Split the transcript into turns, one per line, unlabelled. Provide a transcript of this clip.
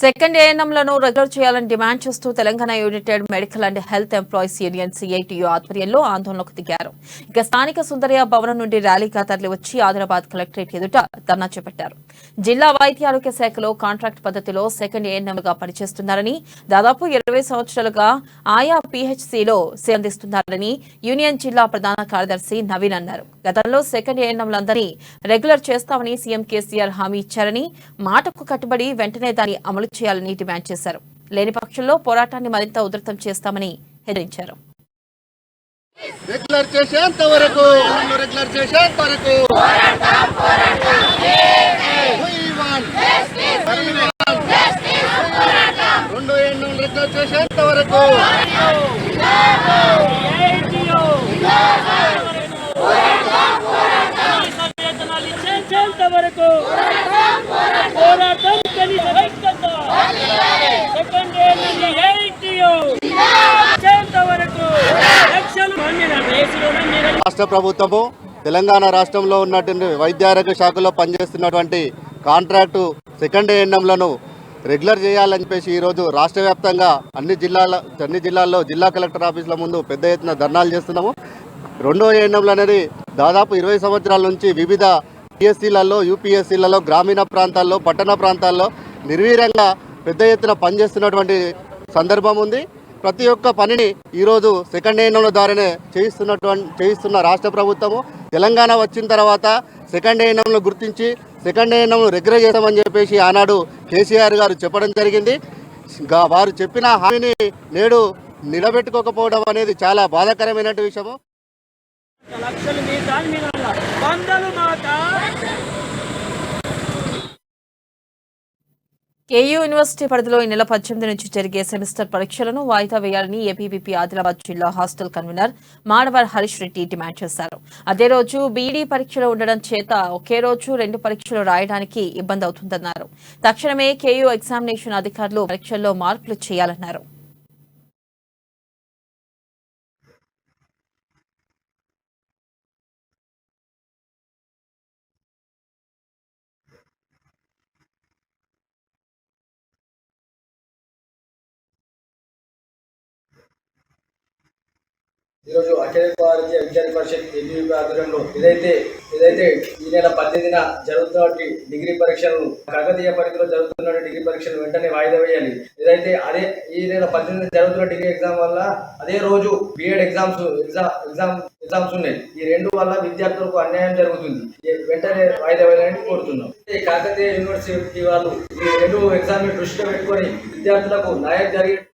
Second ఏఎన్ఎంలను regular చేయాలని demand చేస్తూ Telangana United medical and health employees union CITU ఆధ్వర్యంలో ఆందోళనకు దిగారు. ఇక స్థానిక సుందరయ్య భవనం నుండి ర్యాలీగా తరలివచ్చి ఆదిలాబాద్ కలెక్టరేట్ ఎదుట ధర్నా చేపట్టారు. జిల్లా వైద్య ఆరోగ్య శాఖలో కాంట్రాక్ట్ పద్ధతిలో సెకండ్ ఏఎన్ఎంగా పనిచేస్తున్నారని, దాదాపు 20 సంవత్సరాలుగా ఆయా పీహెచ్సీలో సేవ అందిస్తున్నారని యూనియన్ జిల్లా ప్రధాన కార్యదర్శి నవీన్ అన్నారు. గతంలో సెకండ్ ఏఎన్ఎంలందరినీ రెగ్యులర్ చేస్తామని సీఎం కేసీఆర్ హామీ ఇచ్చారని, మాటకు కట్టుబడి వెంటనే దాన్ని అమలు చేయాలని డిమాండ్ చేశారు. లేని పక్షంలో పోరాటాన్ని మరింత ఉధృతం చేస్తామని హెచ్చరించారు.
రెగ్యులర్ చేసేంత వరకు రెండు ఎన్నో రెగ్యులర్ చేసేంత వరకు రాష్ట్ర ప్రభుత్వము తెలంగాణ రాష్ట్రంలో ఉన్నటువంటి వైద్యారోగ్య శాఖలో పనిచేస్తున్నటువంటి కాంట్రాక్టు సెకండ్ ఏఎన్ఎంలను రెగ్యులర్ చేయాలని చెప్పేసి ఈరోజు రాష్ట్ర వ్యాప్తంగా అన్ని జిల్లాల్లో జిల్లా కలెక్టర్ ఆఫీసుల ముందు పెద్ద ఎత్తున ధర్నాలు చేస్తున్నాము. రెండో ఏఎన్ఎంలు అనేది దాదాపు 20 సంవత్సరాల నుంచి వివిధ పిఎస్సీలలో, యూపీఎస్సీలలో, గ్రామీణ ప్రాంతాల్లో, పట్టణ ప్రాంతాల్లో నిర్వీర్యంగా పెద్ద ఎత్తున పనిచేస్తున్నటువంటి సందర్భం ఉంది. ప్రతి ఒక్క పనిని ఈరోజు సెకండ్ ఏఎన్ఎంల ద్వారానే చేయిస్తున్న రాష్ట్ర ప్రభుత్వము తెలంగాణ వచ్చిన తర్వాత సెకండ్ ఏఎన్ఎంను గుర్తించి సెకండ్ ఏఎన్ఎంను రెగ్యులర్ చేస్తామని చెప్పేసి ఆనాడు కేసీఆర్ గారు చెప్పడం జరిగింది. వారు చెప్పిన హామీని నేడు నిలబెట్టుకోకపోవడం అనేది చాలా బాధాకరమైన విషయము.
కేయూ యూనివర్సిటీ పరిధిలో ఈ నెల 18 నుంచి జరిగే సెమిస్టర్ పరీక్షలను వాయిదా వేయాలని ఏబీవీపీ ఆదిలాబాద్ జిల్లా hostel convener Madavar Harish Reddy demand చేశారు. అదే రోజు బీఈడీ పరీక్షలు ఉండడం చేత ఒకే రోజు 2 పరీక్షలు రాయడానికి ఇబ్బంది అవుతుందన్నారు. తక్షణమే కేయూ ఎగ్జామినేషన్ అధికారులు పరీక్షల్లో మార్పులు చేయాలన్నారు.
ఈరోజు అఖిల భారతీయ విద్యార్థి పరిషత్ ఏబీవీపీ ఆధ్వర్యంలో ఏదైతే ఈ నెల 18న జరుగుతున్న డిగ్రీ పరీక్షలను కాకతీయ పరిధిలో జరుగుతున్న డిగ్రీ పరీక్షలు వెంటనే వాయిదా వేయాలి. ఏదైతే ఈ నెల 18న జరుగుతున్న డిగ్రీ ఎగ్జామ్ వల్ల అదే రోజు బిఎడ్ ఎగ్జామ్స్ ఉన్నాయి. ఈ రెండు వల్ల విద్యార్థులకు అన్యాయం జరుగుతుంది. వెంటనే వాయిదా వేయాలని కోరుతున్నాం. కాకతీయ యూనివర్సిటీ వాళ్ళు ఈ రెండు ఎగ్జామ్ దృష్టిలో పెట్టుకొని విద్యార్థులకు న్యాయం జరిగే